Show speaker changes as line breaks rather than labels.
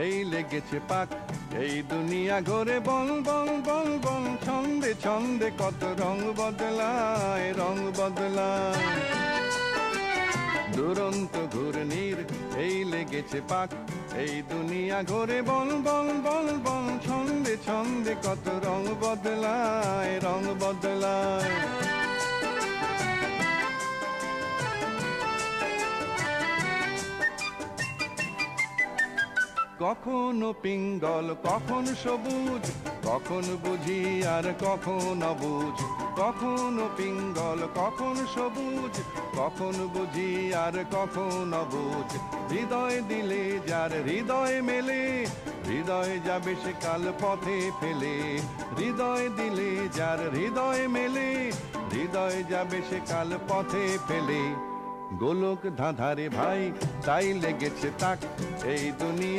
এই লেগেছে পাক, এই দুনিয়া ঘোরে বল বল বল বল, ছন্দে ছন্দে কত রং বদলায়, রং বদলায়। দুরন্ত ঘূর্ণির এই লেগেছে পাক, এই দুনিয়া ঘোরে বল বল বল বল, ছন্দে ছন্দে কত রং বদলায়, রং বদলায়। কখনো পিঙ্গল কখন সবুজ, কখন বুঝি আর কখন অবুঝ। কখনো পিঙ্গল কখন সবুজ, কখন বুঝি আর কখন অবুঝ। হৃদয় দিলে যার হৃদয় মেলে, হৃদয় যাবে সে কাল পথে ফেলে। হৃদয় দিলে যার হৃদয় মেলে, হৃদয় যাবে সে কাল পথে ফেলে। গোলক ধাঁধারে ভাই তাই লেগেছে তাক, এই দুনিয়া